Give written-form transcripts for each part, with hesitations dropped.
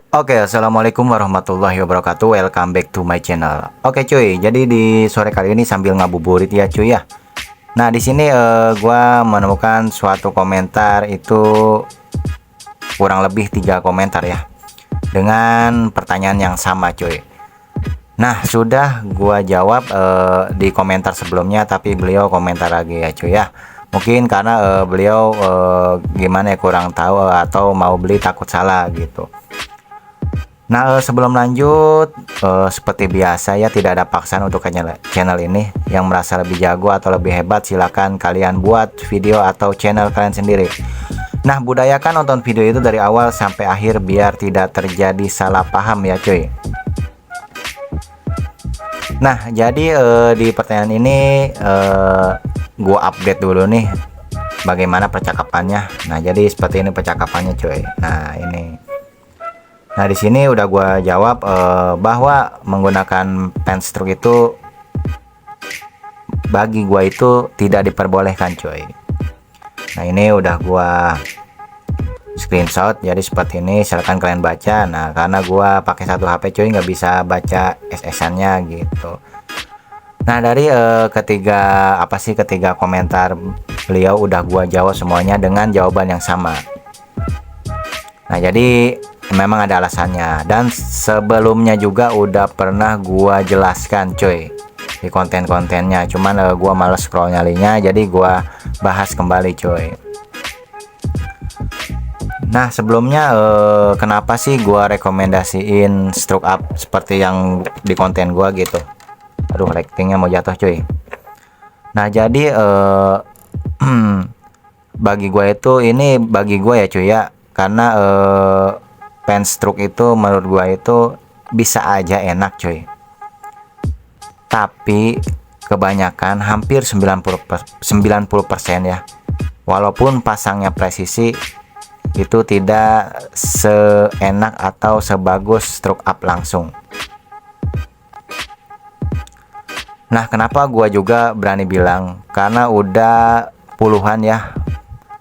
Oke, assalamualaikum warahmatullahi wabarakatuh. Welcome back to my channel. Oke cuy, jadi di sore kali ini sambil ngabuburit ya cuy ya. Nah di sini gua menemukan suatu komentar itu kurang lebih 3 komentar ya, dengan pertanyaan yang sama cuy. Nah sudah gua jawab di komentar sebelumnya, tapi beliau komentar lagi ya cuy ya. Mungkin karena beliau gimana ya, kurang tahu atau mau beli takut salah gitu. Nah, sebelum lanjut, seperti biasa ya, tidak ada paksaan untuk channel ini. Yang merasa lebih jago atau lebih hebat, silakan kalian buat video atau channel kalian sendiri. Nah, budayakan nonton video itu dari awal sampai akhir biar tidak terjadi salah paham ya cuy. Nah, jadi di pertanyaan ini gua update dulu nih bagaimana percakapannya. Nah, jadi seperti ini percakapannya cuy. Nah, di sini udah gua jawab bahwa menggunakan pen stroke itu bagi gua itu tidak diperbolehkan cuy. Nah, ini udah gua screenshot, jadi seperti ini, silahkan kalian baca. Nah, karena gua pakai satu HP cuy, nggak bisa baca SS-nya gitu. Nah, dari ketiga komentar beliau udah gua jawab semuanya dengan jawaban yang sama. Nah, jadi memang ada alasannya, dan sebelumnya juga udah pernah gua jelaskan cuy di konten-kontennya, cuman gua males scroll nyalinya, jadi gua bahas kembali cuy. Nah, sebelumnya kenapa sih gua rekomendasiin stroke up seperti yang di konten gua gitu. Aduh, lightingnya mau jatuh cuy. Nah, jadi bagi gua itu, ini bagi gua ya cuy ya, karena pen stroke itu menurut gua itu bisa aja enak cuy, tapi kebanyakan hampir 90% ya, walaupun pasangnya presisi, itu tidak seenak atau sebagus stroke up langsung. Nah, kenapa gua juga berani bilang, karena udah puluhan ya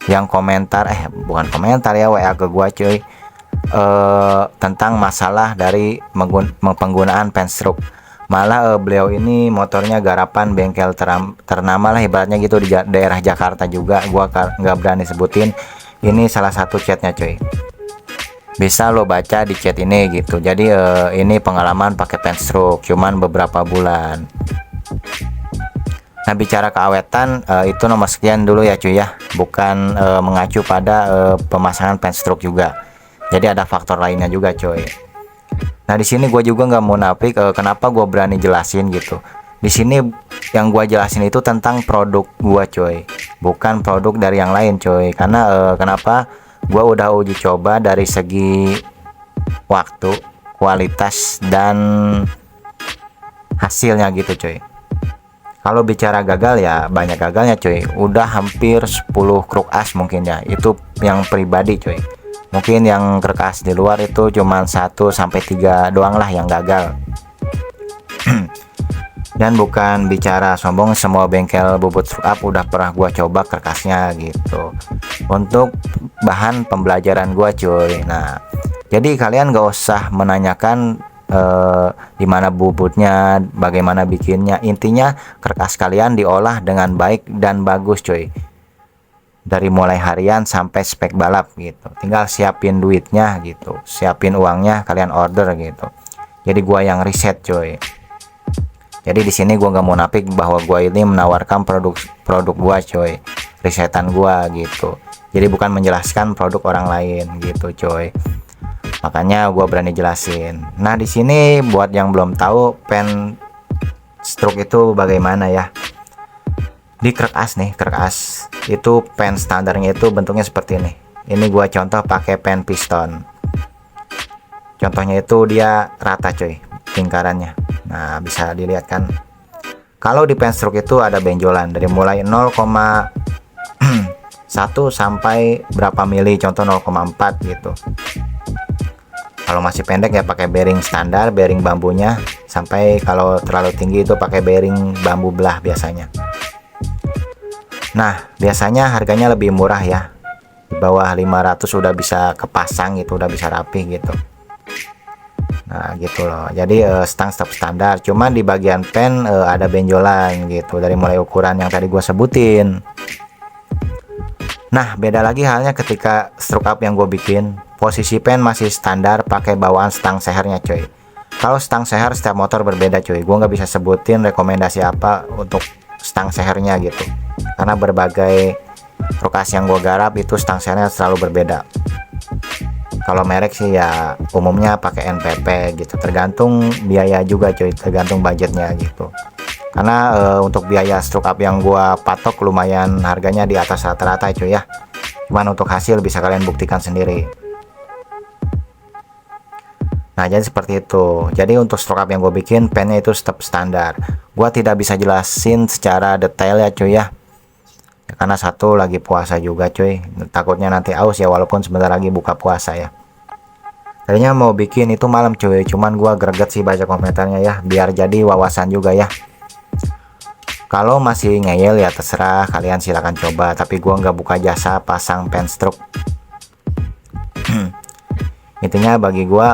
yang komentar, bukan komentar ya, WA ke gua cuy, tentang masalah dari penggunaan pen stroke. Malah beliau ini motornya garapan bengkel ternama lah ibaratnya gitu di daerah Jakarta juga. Gua nggak berani sebutin. Ini salah satu chatnya cuy, bisa lo baca di chat ini gitu. Jadi ini pengalaman pakai pen stroke cuman beberapa bulan. Nah, bicara keawetan itu nomor sekian dulu ya cuy ya, bukan mengacu pada pemasangan pen stroke juga. Jadi ada faktor lainnya juga coy. Nah, di sini gue juga nggak munafik, kenapa gue berani jelasin gitu. Di sini yang gue jelasin itu tentang produk gue coy, bukan produk dari yang lain coy. Karena kenapa? Gue udah uji coba dari segi waktu, kualitas, dan hasilnya gitu coy. Kalau bicara gagal ya banyak gagalnya coy. Udah hampir 10 kruk as mungkin ya. Itu yang pribadi coy. Mungkin yang kerkas di luar itu cuman 1 sampai 3 doang lah yang gagal. Dan bukan bicara sombong, semua bengkel bubut stroke up udah pernah gua coba kerkasnya gitu, untuk bahan pembelajaran gua cuy. Nah, jadi kalian gak usah menanyakan dimana bubutnya, bagaimana bikinnya. Intinya kerkas kalian diolah dengan baik dan bagus cuy, dari mulai harian sampai spek balap gitu. Tinggal siapin duitnya gitu, siapin uangnya, kalian order gitu. Jadi gua yang riset coy. Jadi di sini gua nggak mau munafik bahwa gua ini menawarkan produk gua coy, risetan gua gitu. Jadi bukan menjelaskan produk orang lain gitu coy. Makanya gua berani jelasin. Nah, di sini buat yang belum tahu pen stroke itu bagaimana ya. Di kerkas nih, kerkas itu pen standarnya itu bentuknya seperti ini. Ini gua contoh pakai pen piston. Contohnya itu dia rata coy, lingkarannya. Nah, bisa dilihat kan. Kalau di pen stroke itu ada benjolan dari mulai 0,1 sampai berapa mili, contoh 0,4 gitu. Kalau masih pendek ya pakai bearing standar, bearing bambunya. Sampai kalau terlalu tinggi itu pakai bearing bambu belah biasanya. Nah, biasanya harganya lebih murah ya, di bawah 500 udah bisa kepasang gitu, udah bisa rapi gitu. Nah gitu loh, jadi stang tetap standar, cuman di bagian pen ada benjolan gitu dari mulai ukuran yang tadi gua sebutin. Nah beda lagi halnya ketika stroke up yang gue bikin, posisi pen masih standar pakai bawaan stang sehernya coy. Kalau stang seher setiap motor berbeda coy, gue nggak bisa sebutin rekomendasi apa untuk stang sehernya gitu, karena berbagai lokasi yang gue garap itu stang sehernya selalu berbeda. Kalau merek sih ya umumnya pakai NPP gitu, tergantung biaya juga coy, tergantung budgetnya gitu. Karena untuk biaya stroke up yang gua patok lumayan harganya di atas rata-rata cuy ya. Cuman untuk hasil bisa kalian buktikan sendiri. Nah jadi seperti itu. Jadi untuk stroke up yang gue bikin pennya itu tetap standar. Gua tidak bisa jelasin secara detail ya cuy ya. Karena satu lagi puasa juga cuy. Takutnya nanti aus ya, walaupun sebentar lagi buka puasa ya. Tadinya mau bikin itu malam cuy, cuman gua greget sih baca komentarnya ya, biar jadi wawasan juga ya. Kalau masih ngeyel ya terserah kalian, silahkan coba, tapi gua nggak buka jasa pasang pen stroke. Intinya bagi gua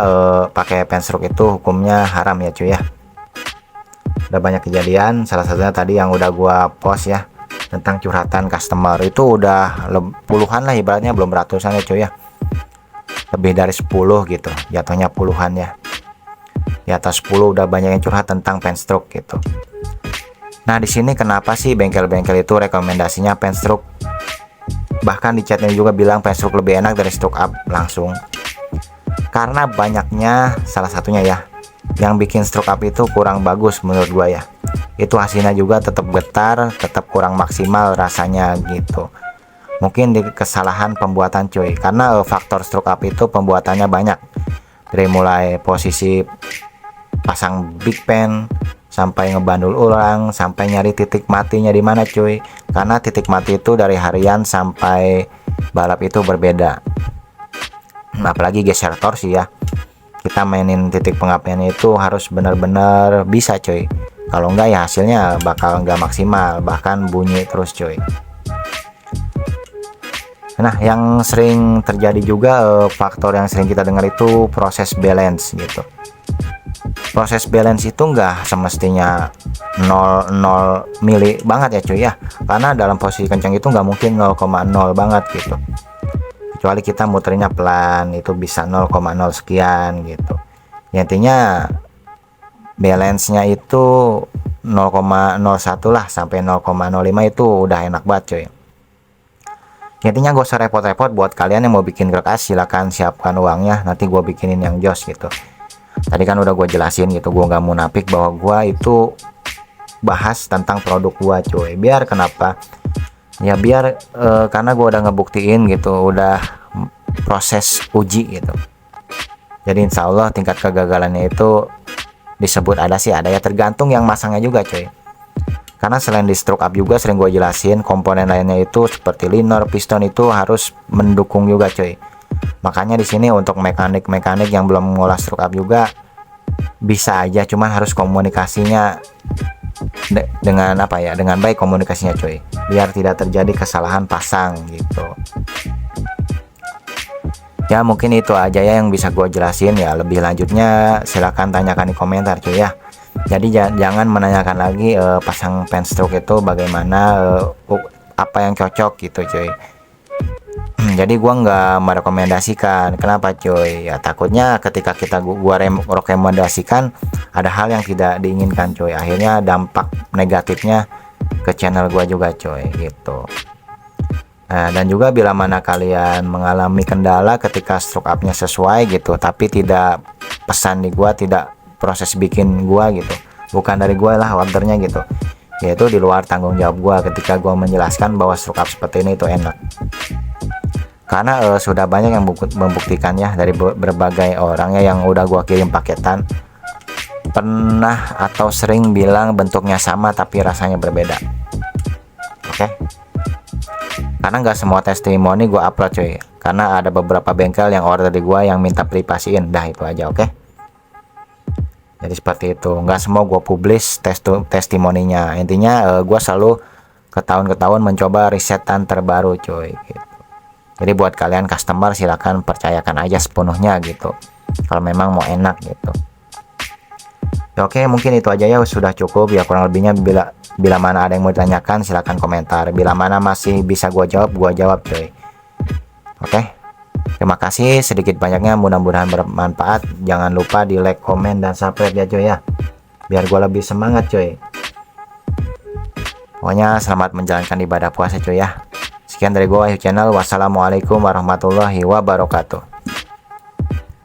pakai pen stroke itu hukumnya haram ya cuy ya. Udah banyak kejadian, salah satunya tadi yang udah gua post ya, tentang curhatan customer itu udah puluhan lah ibaratnya, belum ratusan ya cuy ya, lebih dari 10 gitu, jatuhnya puluhan ya, di atas 10 udah banyak yang curhat tentang pen stroke gitu. Nah di sini kenapa sih bengkel-bengkel itu rekomendasinya pen stroke, bahkan di chatnya juga bilang pen stroke lebih enak dari stroke up langsung, karena banyaknya, salah satunya ya, yang bikin stroke up itu kurang bagus menurut gua ya. Itu hasilnya juga tetap getar, tetap kurang maksimal rasanya gitu. Mungkin di kesalahan pembuatan cuy, karena faktor stroke up itu pembuatannya banyak, dari mulai posisi pasang big pen sampai ngebandul ulang, sampai nyari titik matinya di mana cuy, karena titik mati itu dari harian sampai balap itu berbeda. Apalagi geser torsi ya, kita mainin titik pengapian itu harus benar-benar bisa cuy, kalau enggak ya hasilnya bakal enggak maksimal, bahkan bunyi terus cuy. Nah yang sering terjadi juga faktor yang sering kita dengar itu proses balance gitu. Proses balance itu enggak semestinya 0 mili banget ya cuy ya, karena dalam posisi kencang itu enggak mungkin 0,0 banget gitu, kecuali kita muternya pelan itu bisa 0,0 sekian gitu. Ya, intinya balance nya itu 0,01 lah sampai 0,05 itu udah enak banget cuy. Intinya gak usah repot-repot, buat kalian yang mau bikin gerkas silahkan siapkan uangnya, nanti gue bikinin yang jos gitu. Tadi kan udah gue jelasin gitu, gue nggak munafik bahwa gue itu bahas tentang produk gue cuy. Biar kenapa ya, biar karena gue udah ngebuktiin gitu, udah proses uji gitu. Jadi insya Allah tingkat kegagalannya itu disebut ada sih ada ya, tergantung yang masangnya juga cuy. Karena selain di stroke up juga sering gue jelasin, komponen lainnya itu seperti liner, piston itu harus mendukung juga cuy. Makanya di sini untuk mekanik-mekanik yang belum mengolah stroke up juga bisa aja, cuman harus komunikasinya dengan apa ya, dengan baik komunikasinya cuy, biar tidak terjadi kesalahan pasang gitu. Ya mungkin itu aja ya yang bisa gue jelasin ya, lebih lanjutnya silahkan tanyakan di komentar cuy ya. Jadi jangan menanyakan lagi pasang pen stroke itu bagaimana, apa yang cocok gitu cuy. Jadi gua nggak merekomendasikan. Kenapa cuy? Ya takutnya ketika gua rekomendasikan ada hal yang tidak diinginkan cuy, akhirnya dampak negatifnya ke channel gua juga cuy gitu. Nah, dan juga bila mana kalian mengalami kendala ketika stroke up-nya sesuai gitu, tapi tidak pesan di gua, tidak proses bikin gua gitu, bukan dari gua lah ordernya gitu, yaitu di luar tanggung jawab gua ketika gua menjelaskan bahwa stroke up seperti ini itu enak. Karena sudah banyak yang membuktikan ya, dari berbagai orang ya yang udah gua kirim paketan, pernah atau sering bilang bentuknya sama tapi rasanya berbeda. Oke, karena nggak semua testimoni gua upload cuy, karena ada beberapa bengkel yang order di gua yang minta privasiin, dah itu aja. Oke, jadi seperti itu, nggak semua gue publish testimoninya. Intinya gue selalu ke tahun mencoba risetan terbaru cuy gitu. Jadi buat kalian customer silahkan percayakan aja sepenuhnya gitu. kalau memang mau enak gitu. Ya, oke, mungkin itu aja ya, sudah cukup ya, kurang lebihnya. Bila mana ada yang mau ditanyakan silahkan komentar, bila mana masih bisa gua jawab coy. Oke, terima kasih sedikit banyaknya, mudah-mudahan bermanfaat. Jangan lupa di like, komen, dan subscribe ya coy ya, biar gua lebih semangat coy. Pokoknya selamat menjalankan ibadah puasa coy ya. Sekian dari gua, Wahyu Channel. Wassalamualaikum warahmatullahi wabarakatuh.